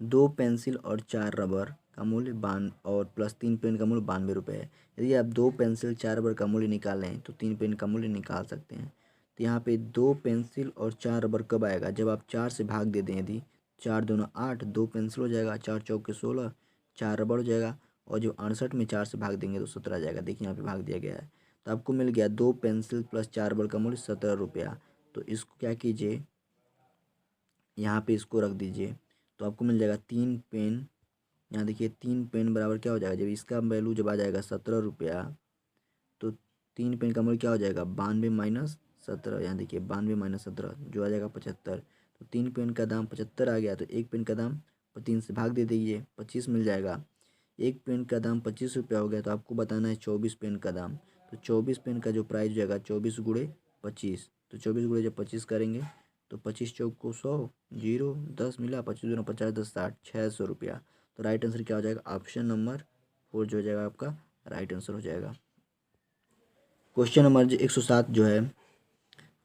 2 पेंसिल और 4 रबड़ का मूल्य और प्लस 3 पेन का मूल्य 92 रुपये है। यदि आप 2 पेंसिल 4 रबड़ का मूल्य निकालें तो 3 पेन का मूल्य निकाल सकते हैं। तो यहाँ पे 2 पेंसिल और 4 रबड़ कब आएगा, जब आप 4 से भाग दे दें। यदि 4 दूना 8, 2 पेंसिल हो जाएगा, 4 चौके 16, 4 रबड़ हो जाएगा, और जो 68 में 4 से भाग देंगे तो 17 आ जाएगा। देखिए यहाँ पे भाग दिया गया है, तो आपको मिल गया 2 पेंसिल प्लस 4 रबड़ का मूल्य 17 रुपया। तो इसको क्या कीजिए, यहाँ पे इसको रख दीजिए, तो आपको मिल जाएगा 3 पेन। यहाँ देखिए 3 पेन बराबर क्या हो जाएगा, जब इसका वैल्यू जब आ जाएगा 17 रुपया, तो 3 पेन का मूल्य क्या हो जाएगा, 92 माइनस 17। यहाँ देखिए 92 माइनस 17 जो आ जाएगा 75। तो 3 पेन का दाम 75 आ गया, तो 1 पेन का दाम 3 से भाग दे दीजिए, 25 मिल जाएगा। 1 पेन का दाम 25 रुपया हो गया, तो आपको बताना है 24 पेन का दाम। तो 24 पेन का जो प्राइस हो जाएगा 24 गुणे 25, तो 24 गुणे जब 25 करेंगे तो 25 चौक को 100, 0 10 मिला, 25 दूना 50, 10 60, 600 रुपया। तो राइट आंसर क्या हो जाएगा, ऑप्शन नंबर 4 जो हो जाएगा आपका राइट आंसर हो जाएगा। क्वेश्चन नंबर 107 जो है,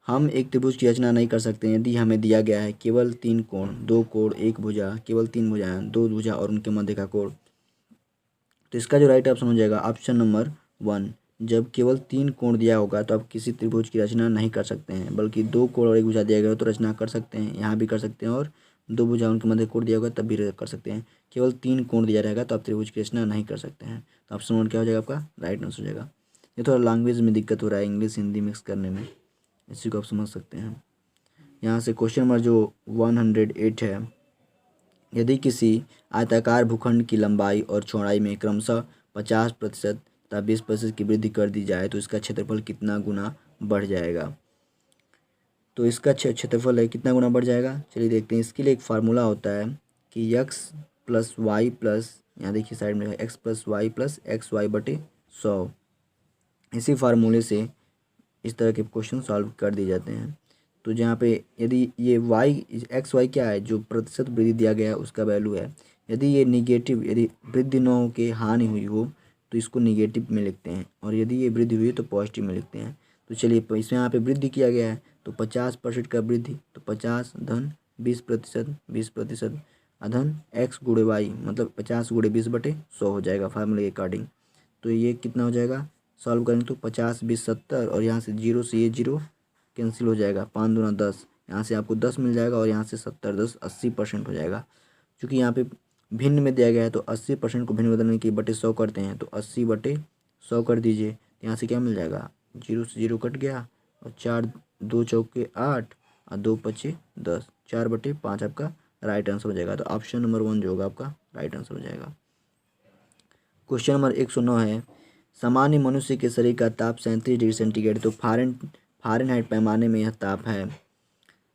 हम एक त्रिभुज की रचना नहीं कर सकते यदि हमें दिया गया है केवल 3 कोण, 2 कोण, 1 भुजा, केवल 3 भुजाएं, 2 भुजा और उनके मध्य का कोण। तो इसका जो राइट ऑप्शन हो जाएगा ऑप्शन नंबर 1। जब केवल 3 कोण दिया होगा तो आप किसी त्रिभुज की रचना नहीं कर सकते हैं, बल्कि 2 कोण और 1 भुजा दिया गया हो तो रचना कर सकते हैं, यहाँ भी कर सकते हैं, और 2 भुजा उनके मध्य कोण दिया होगा तब भी कर सकते हैं। केवल 3 कोण दिया रहेगा तो आप त्रिभुज की रचना नहीं कर सकते हैं। तो ऑप्शन 1 क्या हो जाएगा आपका राइट आंसर हो जाएगा। ये थोड़ा लैंग्वेज में दिक्कत हो रहा है, इंग्लिश हिंदी मिक्स करने में, इसी को आप समझ सकते हैं। यहाँ से क्वेश्चन नंबर जो 108 है, यदि किसी आयताकार भूखंड की लंबाई और चौड़ाई में क्रमशः 50% तथा 20% की वृद्धि कर दी जाए तो इसका क्षेत्रफल कितना गुना बढ़ जाएगा। तो इसका क्षेत्रफल है कितना गुना बढ़ जाएगा, चलिए देखते हैं। इसके लिए एक फार्मूला होता है कि x प्लस वाई प्लस, यहाँ देखिए साइड में x plus y plus x y बटे 100। इसी फार्मूले से इस तरह के क्वेश्चन सॉल्व कर दिए जाते हैं। तो जहाँ पे यदि ये एक्स वाई क्या है, जो प्रतिशत वृद्धि दिया गया है उसका वैल्यू है। यदि ये निगेटिव, यदि वृद्धि न हो के हानि हुई हो तो इसको निगेटिव में लिखते हैं, और यदि ये वृद्धि हुई है तो पॉजिटिव में लिखते हैं। तो चलिए इसमें यहाँ पे वृद्धि किया गया है तो 50% का वृद्धि, तो 50 धन 20%, 20% अधन एक्स गुणे वाई, मतलब 50 गुणे 20 बटे 100 हो जाएगा फार्मूले के अकॉर्डिंग। तो ये कितना हो जाएगा, सॉल्व करेंगे तो 50 20 70, और यहाँ से 0 से ये 0 कैंसिल हो जाएगा, 5 दूना 10, यहाँ से आपको 10 मिल जाएगा, और यहाँ से 70 10 80% हो जाएगा। क्योंकि यहाँ पे भिन्न में दिया गया है तो 80% को भिन्न बदलने की बटे 100 करते हैं, तो 80 बटे 100 कर दीजिए। यहाँ से क्या मिल जाएगा, 0 से 0 कट गया, और 4 2 चौके 8 और 2 पचे 10, 4 बटे 5 आपका राइट आंसर हो जाएगा। तो ऑप्शन नंबर 1 जो होगा आपका राइट आंसर हो जाएगा। क्वेश्चन नंबर 109 है, सामान्य मनुष्य के शरीर का ताप 37 डिग्री सेंटीग्रेड, तो फ़ारेनहाइट पैमाने में यह ताप है।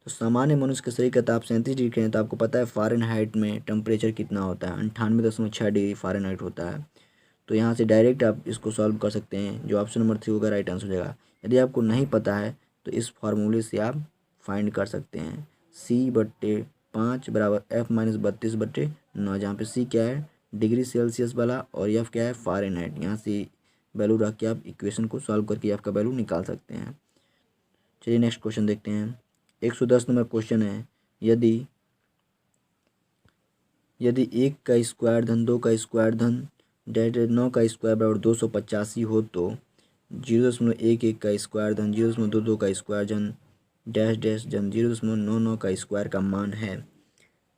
तो सामान्य मनुष्य के शरीर का ताप 37 डिग्री है, तो आपको पता है फ़ारेनहाइट में टेम्परेचर कितना होता है, 98.6 डिग्री फ़ारेनहाइट होता है। तो यहाँ से डायरेक्ट आप इसको सॉल्व कर सकते हैं, जो ऑप्शन नंबर 3 होगा राइट आंसर हो जाएगा। यदि आपको नहीं पता है तो इस फार्मूले से आप फाइंड कर सकते हैं, C/5 बराबर F-32/9, जहाँ पे C क्या है डिग्री सेल्सियस वाला, और F क्या है फ़ारेनहाइट। यहाँ से वैल्यू रख के आप इक्वेशन को सॉल्व करके F का वैल्यू निकाल सकते हैं। चलिए नेक्स्ट क्वेश्चन देखते हैं। 110 नंबर क्वेश्चन है, यदि 1 का स्क्वायर धन 2 का स्क्वायर धन 9 का स्क्वायर बराबर 285 हो तो 0.11 का स्क्वायर धन 0.22 का स्क्वायर धन डैश डैश धन 0.99 का स्क्वायर का मान है।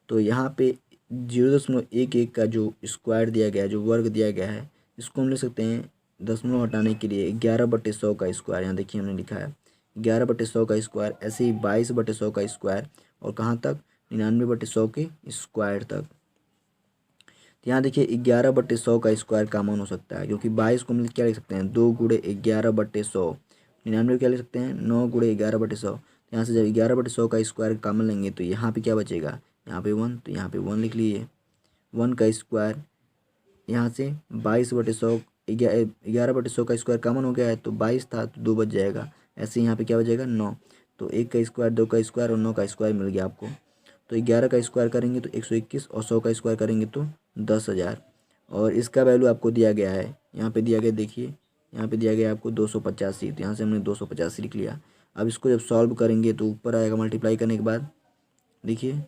तो यहाँ पे 0.11 का जो स्क्वायर दिया गया है, जो वर्ग दिया गया है, इसको हम ले सकते हैं दशमलव हटाने के लिए 11/100 का स्क्वायर। यहाँ देखिए हमने लिखा है 11/100 का स्क्वायर, ऐसे ही 22/100 का स्क्वायर, और कहाँ तक 99/100 के स्क्वायर तक। तो यहाँ देखिए 11/100 का स्क्वायर कॉमन हो सकता है, क्योंकि 22 को हम क्या लिख सकते हैं 2 गुणे 11/100, 99 क्या लिख सकते हैं 9 गुणे 11/100। यहाँ से जब 11/100 का स्क्वायर कॉमन लेंगे तो यहाँ पे क्या बचेगा, यहाँ पे 1, तो यहाँ पे 1 लिख लीजिए। 1 का स्क्वायर, यहाँ से 22/100, 11/100 का स्क्वायर कॉमन हो गया है तो 22 था तो 2 बच जाएगा, ऐसे यहाँ पे क्या बचेगा 9। तो 1 का स्क्वायर, 2 का स्क्वायर और 9 का स्क्वायर मिल गया आपको। तो 11 का स्क्वायर करेंगे तो 121 और 100 का स्क्वायर करेंगे तो 10,000। और इसका वैल्यू आपको दिया गया है, यहाँ पे दिया गया, देखिए यहाँ पे दिया गया आपको 285। तो यहाँ से हमने 285 लिख लिया। अब इसको जब सॉल्व करेंगे तो ऊपर आएगा मल्टीप्लाई करने के बाद, देखिए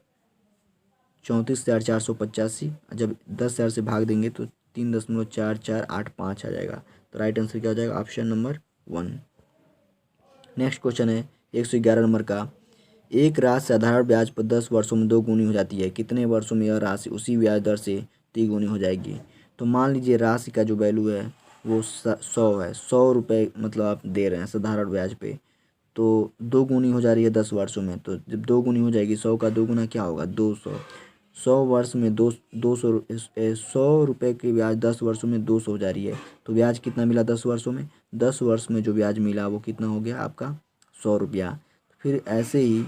34,485। जब 10,000 से भाग देंगे तो 3.4485 आ जाएगा। तो राइट आंसर क्या हो जाएगा? Option number 1। नेक्स्ट क्वेश्चन है 111 नंबर का। एक राशि साधारण ब्याज पर 10 वर्षों में 2 गुनी हो जाती है, कितने वर्षों में यह राशि उसी ब्याज दर से 3 गुनी हो जाएगी? तो मान लीजिए राशि का जो वैल्यू है वो 100 है, 100 रुपये मतलब आप दे रहे हैं साधारण ब्याज पे, तो 2 गुनी हो जा रही है 10 वर्षों में। तो जब 2 गुनी हो जाएगी, 100 का 2 गुना क्या होगा? 200। 100 वर्ष में 100 रुपये की ब्याज 10 वर्षों में 200 हो जा रही है। तो ब्याज कितना मिला 10 वर्षों में? 10 वर्ष में जो ब्याज मिला वो कितना हो गया आपका? 100 रुपया। फिर ऐसे ही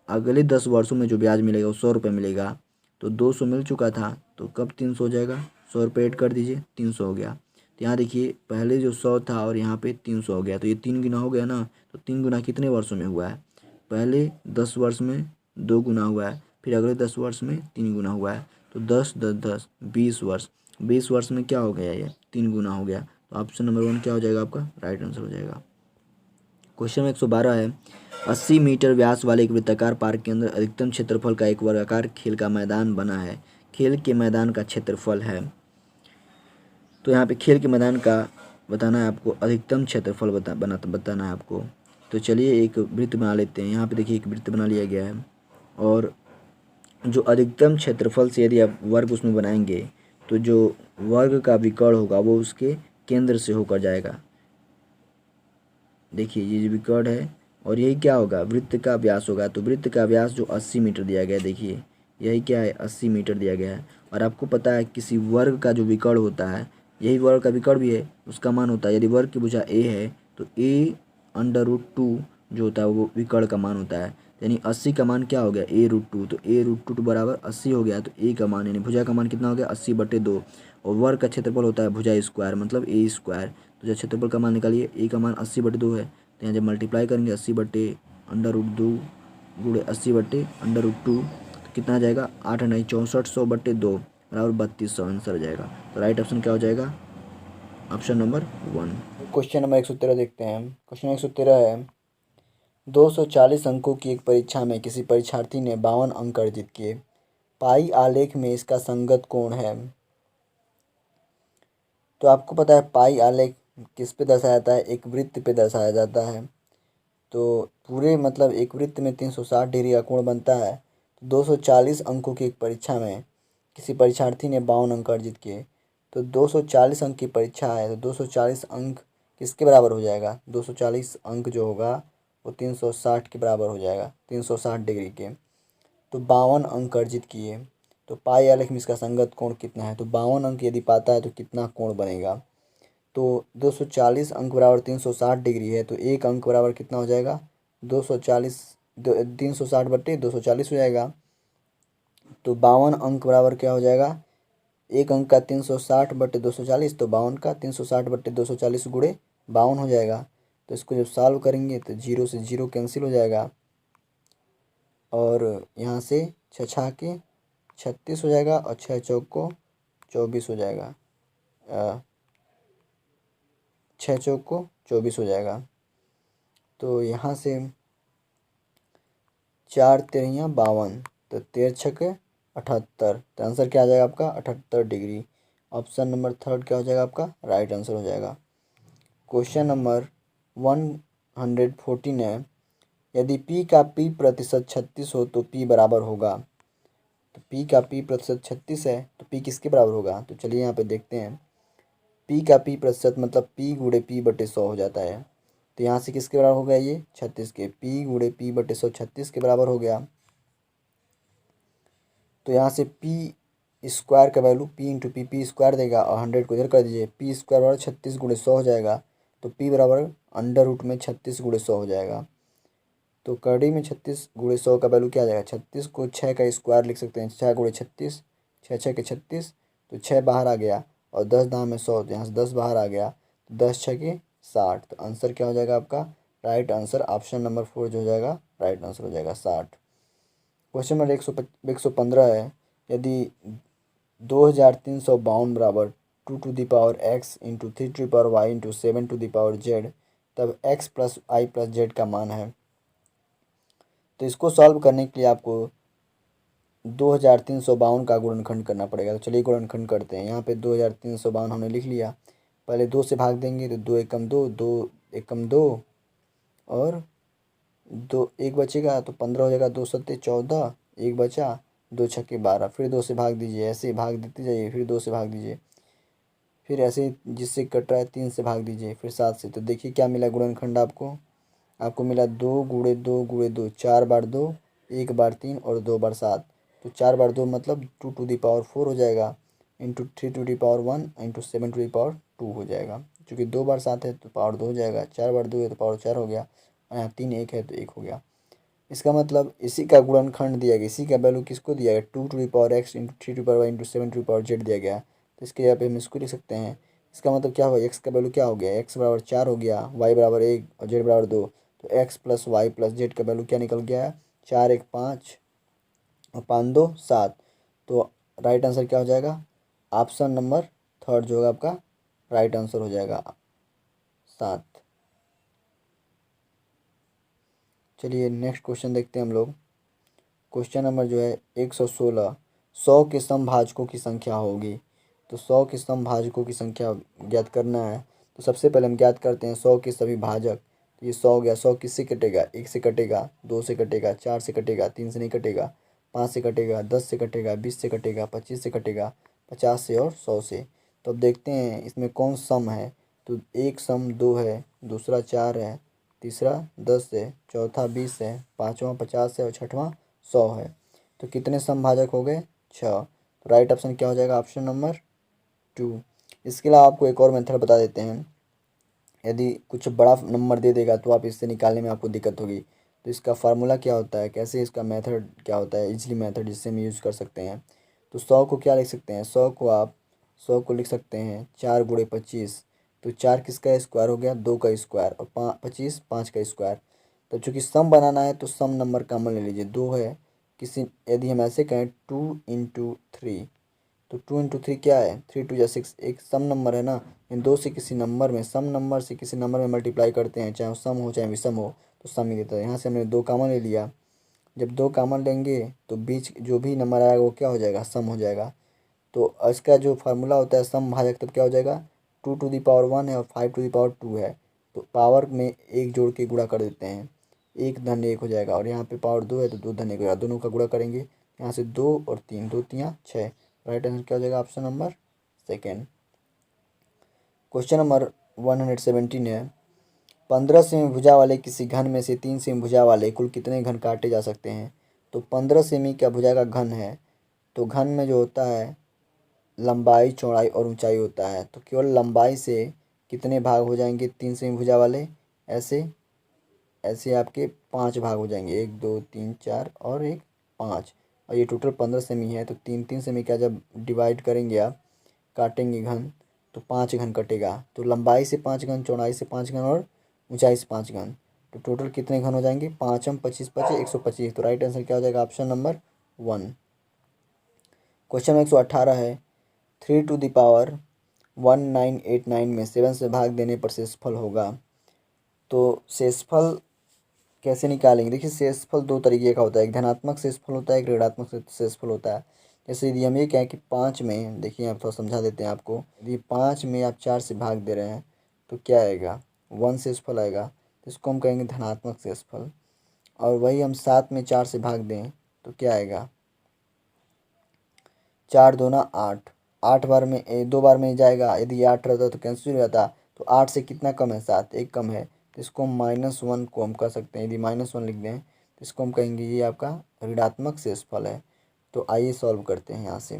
अगले 10 वर्षों में जो ब्याज मिलेगा वो 100 रुपये मिलेगा। तो 200 मिल चुका था, तो कब 300 हो जाएगा? 100 रुपये ऐड कर दीजिए, 300 हो गया। तो यहाँ देखिए पहले जो 100 था और यहाँ पे 300 हो गया, तो ये 3 गुना हो गया ना। तो 3 गुना कितने वर्षों में हुआ है? पहले 10 वर्ष में 2 गुना हुआ है, फिर अगले 10 वर्ष में 3 गुना हुआ है। तो 10 10 10 20 वर्ष, 20 वर्ष में क्या हो गया? ये 3 गुना हो गया। तो ऑप्शन नंबर 1 क्या हो जाएगा आपका? राइट आंसर हो जाएगा। क्वेश्चन 112 है 80 मीटर व्यास वाले एक वृत्ताकार पार्क के अंदर अधिकतम क्षेत्रफल का एक वर्गाकार खेल का मैदान बना है। खेल के मैदान का क्षेत्रफल है। तो यहाँ पे खेल के मैदान का बताना है आपको, अधिकतम क्षेत्रफल बताना है आपको। तो चलिए एक वृत्त बना लेते हैं। यहाँ पे देखिए एक वृत्त बना लिया गया है, और जो अधिकतम क्षेत्रफल से यदि आप वर्ग उसमें बनाएंगे तो जो वर्ग का विकर्ण होगा वो उसके केंद्र से होकर जाएगा। देखिए ये जो विकर्ण है, और यही क्या होगा? वृत्त का व्यास होगा। तो वृत्त का व्यास जो 80 मीटर दिया गया है, देखिए यही क्या है? 80 मीटर दिया गया है। और आपको पता है किसी वर्ग का जो विकर्ण होता है, यही वर्ग का विकर्ण भी है, उसका मान होता है, यदि वर्ग की भुजा a है तो a√2 जो होता है वो विकर्ण का मान होता है। यानी 80 का मान क्या हो गया? a√2। तो a√2 बराबर 80 हो गया। तो a का मान यानी भुजा का मान कितना हो गया? 80/2। और वर्ग का क्षेत्रफल होता है भुजा स्क्वायर मतलब a स्क्वायर। तो जब क्षेत्रफल का मान निकालिए, a का मान 80/2 है, तो यहाँ जब मल्टीप्लाई करेंगे 80/√2 गुणे 80/√2 तो कितना आ जाएगा? 8 नहीं 6400/2 बराबर 3200 आंसर हो जाएगा। तो राइट ऑप्शन क्या हो जाएगा? Option number 1। क्वेश्चन नंबर 113 देखते हैं। क्वेश्चन 113 है 240 अंकों की एक परीक्षा में किसी परीक्षार्थी ने 52 अंक अर्जित किए। पाई आलेख में इसका संगत कोण है। तो आपको पता है पाई आलेख किस पे दर्शाया जाता है? एक वृत्त पे दर्शाया जाता है। तो पूरे मतलब एक वृत्त में 360 डिग्री का कोण बनता है। तो 240 अंकों की एक परीक्षा में किसी परीक्षार्थी ने 52 अंक अर्जित किए। तो 240 अंक की परीक्षा है, तो 240 अंक किसके बराबर हो जाएगा? 240 अंक जो होगा वो 360 के बराबर हो जाएगा, 360 डिग्री के। तो 52 अंक अर्जित किए। तो पाई आलेख में इसका संगत कोण कितना है? तो 52 अंक यदि पाता है तो कितना कोण बनेगा? तो 240 अंक बराबर 360 डिग्री है, तो एक अंक बराबर कितना हो जाएगा? 240 360/240 हो जाएगा। तो 52 अंक बराबर क्या हो जाएगा? एक अंक का 360/240, तो 52 का 360/240 गुणे 52 हो जाएगा। तो इसको जब सॉल्व करेंगे तो 0 से 0 कैंसिल हो जाएगा, और यहाँ से 6 के 36 हो जाएगा, और 6 चौक को 24 हो जाएगा, 6 चौक को 24 हो जाएगा। तो यहाँ से 4 तेरहियाँ 52, तो 13 छके 78। तो आंसर क्या आ जाएगा आपका? 78 डिग्री। ऑप्शन नंबर 3 क्या हो जाएगा आपका? राइट आंसर हो जाएगा। क्वेश्चन नंबर 114 है यदि p का p प्रतिशत 36 हो तो p बराबर होगा। तो p का p प्रतिशत 36 है तो p किसके बराबर होगा? तो चलिए यहाँ पे देखते हैं। p का p प्रतिशत मतलब p गुणे p/100 हो जाता है। तो यहाँ से किसके बराबर हो गया? ये 36 के, p गुणे p/100 36 के बराबर हो गया। तो यहाँ से p स्क्वायर का value p into P square देगा, और 100 को इधर कर दीजिए, p स्क्वायर बराबर 36 गुणे 100 हो जाएगा। तो p बराबर √में 36 गुणे 100 हो जाएगा। तो कड़ी में 36 गुणे 100 का वैल्यू क्या आ जाएगा? 36 को 6 का स्क्वायर लिख सकते हैं, 6 गुणे 36, 6 6 के 36, तो 6 बाहर आ गया, और 10 दाम में 100, तो यहाँ से 10 बाहर आ गया, तो 10 6 के 60। तो आंसर क्या हो जाएगा आपका? राइट आंसर ऑप्शन नंबर 4 जो हो जाएगा राइट आंसर हो जाएगा 60। क्वेश्चन नंबर 115 है, यदि 2352 बराबर 2 to the power x into 3 to the power y into 7 to the power z, तब x plus y plus z का मान है। तो इसको सॉल्व करने के लिए आपको 2352 का गुणनखंड करना पड़ेगा। तो चलिए गुणनखंड करते हैं। यहाँ पे 2352 हमने लिख लिया। पहले 2 से भाग देंगे तो 2 एकम 2, 2 एकम 2 और 2 एक बचेगा तो 15 हो जाएगा, 2 सत्ते 14, एक बचा, 2 छक्के 12, फिर 2 से भाग दीजिए, ऐसे ही भाग देते जाइए, फिर 2 से भाग दीजिए, फिर ऐसे ही जिससे कट रहा है 3 से भाग दीजिए, फिर 7 से। तो देखिए क्या मिला गुणनखंड आपको मिला 2 गुणे 2 गुणे 2, 4 बार 2, 1 बार 3 और 2 बार 7। तो 4 बार 2 मतलब 2 टू द पावर 4 हो जाएगा, into 3 to the power 1 into 7 to the power 2 हो जाएगा। चूँकि 2 बार 7 है तो पावर 2 हो जाएगा, 4 बार 2 है तो पावर 4 हो गया, और यहाँ 3 1 है तो 1 हो गया। इसका मतलब इसी का गुणनखंड दिया गया, इसी का वैल्यू किसको दिया गया, 2 to the power x into 3 to the power y into 7 to the power z दिया गया। तो इसके यहाँ पे हम इसको लिख सकते हैं। इसका मतलब क्या हुआ, x का वैल्यू क्या हो गया, x बराबर 4 हो गया, y बराबर 1 और z बराबर 2। तो x plus y plus z का वैल्यू क्या निकल गया है, 4 1 5 और 5 2 7। तो राइट आंसर क्या हो जाएगा, ऑप्शन नंबर 3 जो होगा आपका राइट आंसर हो जाएगा 7। चलिए नेक्स्ट क्वेश्चन देखते हैं हम लोग। क्वेश्चन नंबर जो है 116, 100 के समभाजकों की संख्या होगी। तो 100 के समभाजकों की संख्या ज्ञात करना है। तो सबसे पहले हम ज्ञात करते हैं 100 के सभी भाजक। तो ये 100 हो गया, 100 किससे कटेगा, 1 से कटेगा, 2 से कटेगा, 4 से कटेगा, 3 से नहीं कटेगा, 5 से कटेगा, 10 से कटेगा, 20 से कटेगा, 25 से कटेगा, 50 से और 100 से। तो अब देखते हैं इसमें कौन सम है। तो एक सम 2 है, दूसरा 4 है, तीसरा 10 है, चौथा 20 है, पाँचवा 50 है और छठवां 100 है। तो कितने समभाजक हो गए, 6। तो राइट ऑप्शन क्या हो जाएगा, ऑप्शन नंबर 2। इसके अलावा आपको एक और मेथड बता देते हैं। यदि कुछ बड़ा नंबर दे देगा तो आप इससे निकालने में आपको दिक्कत होगी। तो इसका फार्मूला क्या होता है, कैसे इसका मेथड क्या होता है, इजली मेथड जिससे हम यूज़ कर सकते हैं। तो 100 को क्या लिख सकते हैं, 100 को लिख सकते हैं 4 गुणे 25। तो 4 किसका स्क्वायर हो गया, 2 का स्क्वायर, और 25 5 का स्क्वायर। तो चूँकि सम बनाना है तो सम नंबर कॉमन ले लीजिए, 2 है। किसी यदि हम ऐसे कहें 2 इंटू 3, तो 2 इंटू 3 क्या है, 3 2 जा 6, एक सम नंबर है ना। इन दो से किसी नंबर में, सम नंबर से किसी नंबर में मल्टीप्लाई करते हैं, चाहे वो सम हो चाहे विषम हो, तो सम ही देता है। यहाँ से हमने 2 कॉमन ले लिया। जब 2 कॉमन लेंगे तो बीच जो भी नंबर आएगा वो क्या हो जाएगा, सम हो जाएगा। तो इसका जो फार्मूला होता है सम भाजक, तब क्या हो जाएगा, 2 टू द पावर 1 है और 5 टू द पावर 2 है। तो पावर में एक जोड़ के गुणा कर देते हैं, 1 धन 1 हो जाएगा, और यहाँ पे पावर 2 है तो 2 धन 1 हो जाएगा, दोनों का गुणा करेंगे। यहाँ से 2 और 3, 2 3 6। राइट आंसर क्या हो जाएगा, ऑप्शन नंबर 2। क्वेश्चन नंबर 117 है, 15 सेमी भुजा वाले किसी घन में से 3 सेमी भुजा वाले कुल कितने घन काटे जा सकते हैं। तो 15 सेमी का भुजा का घन है। तो घन में जो होता है लंबाई चौड़ाई और ऊंचाई होता है। तो केवल लंबाई से कितने भाग हो जाएंगे 3 सेमी भुजा वाले, ऐसे ऐसे आपके 5 भाग हो जाएंगे, 1 2 3 4 और एक 5। और ये टोटल 15 सेमी है। तो 3 सेमी का जब डिवाइड करेंगे आप, काटेंगे घन, तो 5 घन कटेगा। तो लंबाई से 5 घन, चौड़ाई से 5 घन और ऊंचाई से 5 घन। तो टोटल कितने घन हो जाएंगे, 5 हम 25 25 125। तो राइट आंसर क्या हो जाएगा, ऑप्शन नंबर 1। क्वेश्चन 118 है, 3 टू द पावर 1989 में 7 से भाग देने पर शेषफल होगा। तो शेषफल कैसे निकालेंगे, देखिए शेषफल 2 तरीके का होता है, एक धनात्मक शेषफल होता है, एक ऋणात्मक शेषफल होता है। जैसे यदि हम ये कहें कि 5 में, देखिए आप थोड़ा समझा देते हैं आपको, यदि 5 में आप 4 से भाग दे रहे हैं तो क्या आएगा, 1 शेषफल आएगा, तो इसको हम कहेंगे धनात्मक शेषफल। और वही हम 7 में 4 से भाग दें तो क्या आएगा, 4 दूना 8, 8 बार में 2 बार में जाएगा, यदि 8 रहता तो कैंसिल हो जाता। तो 8 से कितना कम है, 7, एक कम है, तो इसको हम -1 को हम कह सकते हैं। यदि -1 लिख दें तो इसको हम कहेंगे ये आपका ऋणात्मक शेषफल है। तो आइए सॉल्व करते हैं यहाँ से।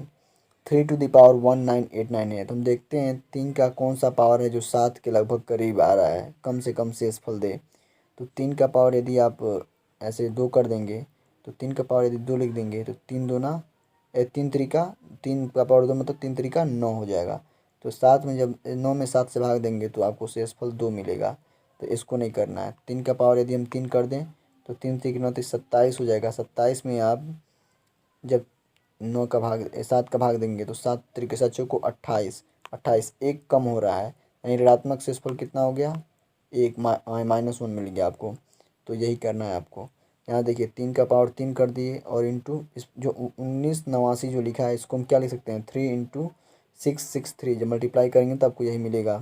3 टू द पावर 1989 है, तो हम देखते हैं 3 का कौन सा पावर है जो 7 के लगभग करीब आ रहा है, कम से कम शेषफल दे। तो 3 का पावर यदि आप ऐसे 2 कर देंगे, तो 3 का पावर यदि 2 लिख देंगे तो 3 दूना 3 त्रिका, 3 का पावर 2 मतलब 3 त्रिका 9 हो जाएगा। तो 7 में जब 9 में 7 से भाग देंगे तो आपको शेषफल 2 मिलेगा। तो इसको नहीं करना है। 3 का पावर यदि हम 3 कर दें तो 3 3 9 27 हो जाएगा। 27 में आप जब 9 का भाग 7 का भाग देंगे तो 7 3 7 चौको 28, 28 एक कम हो रहा है, यानी ऋणात्मक शेषफल कितना हो गया, एक -1 मिल गया आपको। तो यही करना है आपको। यहाँ देखिए 3 का पावर 3 कर दिए और इंटू इस जो 1989 जो लिखा है इसको हम क्या लिख सकते हैं, 3 इंटू 663, जब मल्टीप्लाई करेंगे तो आपको यही मिलेगा।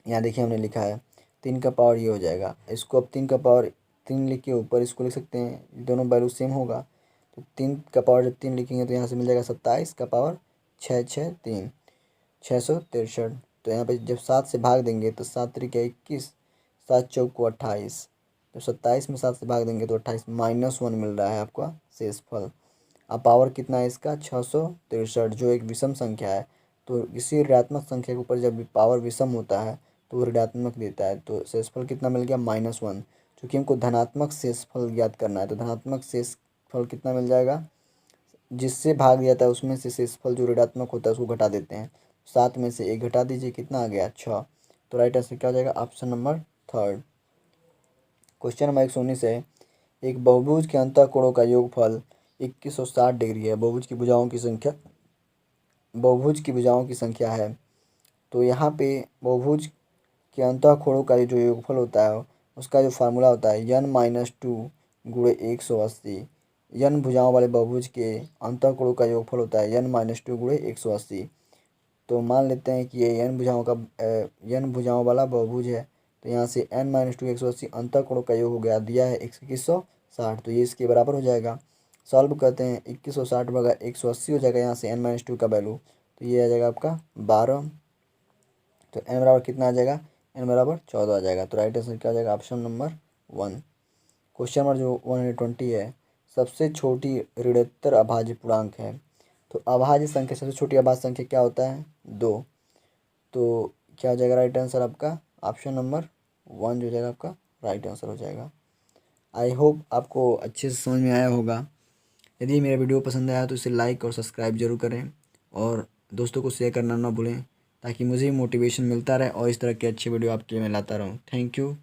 यहाँ देखिए हमने लिखा है 3 का पावर ये हो जाएगा। इसको अब 3 का पावर 3 लिख के ऊपर इसको लिख सकते हैं, दोनों वैल्यू सेम होगा। तो 3 का पावर जब 3 लिखेंगे तो यहाँ से मिल जाएगा 27 का पावर 663, 663। तो यहाँ पे जब 7 से भाग देंगे तो 7 3 21, 7 चौको 28। तो 27 में 7 से भाग देंगे तो 28, -1 मिल रहा है आपका शेषफल। अब पावर कितना है इसका, 663, जो एक विषम संख्या है। तो किसी ऋणात्मक संख्या के ऊपर जब पावर विषम होता है तो वो ऋणात्मक देता है। तो शेषफल कितना मिल गया, -1। क्योंकि हमको धनात्मक शेषफल ज्ञात करना है तो धनात्मक शेषफल कितना मिल जाएगा, जिससे भाग दिया था उसमें से शेषफल जो ऋणात्मक होता है उसको घटा देते हैं। 7 में से 1 घटा दीजिए, कितना आ गया, 6। तो राइट आंसर क्या हो जाएगा, ऑप्शन नंबर 3। क्वेश्चन नंबर 119 है, एक बहुभुज के अंतःकोणों का योगफल 2160 डिग्री है। बहुभुज की भुजाओं की संख्या है। तो यहाँ पे बहुभुज के अंतःकोणों का जो योगफल होता है उसका जो फार्मूला होता है n-2 गुणे 180। n भुजाओं वाले बहुभुज के अंतःकोणों का योगफल होता है n-2 गुणे 180। तो मान लेते हैं कि ये n भुजाओं वाला बहुभुज है। तो यहाँ से n-2 180 अंतःकोणों का योग हो गया, दिया है 2160, तो ये इसके बराबर हो जाएगा। सॉल्व करते हैं, 2160 बगा 180 हो जाएगा यहाँ से n-2 का वैल्यू, तो ये आ जाएगा आपका 12। तो n बराबर कितना आ जाएगा, n बराबर 14 आ जाएगा। तो राइट आंसर क्या आ जाएगा, ऑप्शन नंबर 1। क्वेश्चन नंबर जो 120 है, सबसे छोटी ऋणोत्तर अभाज्य पूर्णांक है। तो अभाज्य संख्या, सबसे छोटी अभाज्य संख्या क्या होता है, 2। तो क्या हो जाएगा राइट आंसर आपका, ऑप्शन नंबर 1 जो हो जाएगा आपका राइट आंसर हो जाएगा। आई होप आपको अच्छे से समझ में आया होगा। यदि मेरा वीडियो पसंद आया तो इसे लाइक और सब्सक्राइब जरूर करें और दोस्तों को शेयर करना ना भूलें, ताकि मुझे मोटिवेशन मिलता रहे और इस तरह के अच्छे वीडियो आपके लिए मैं लाता रहूँ। Thank you.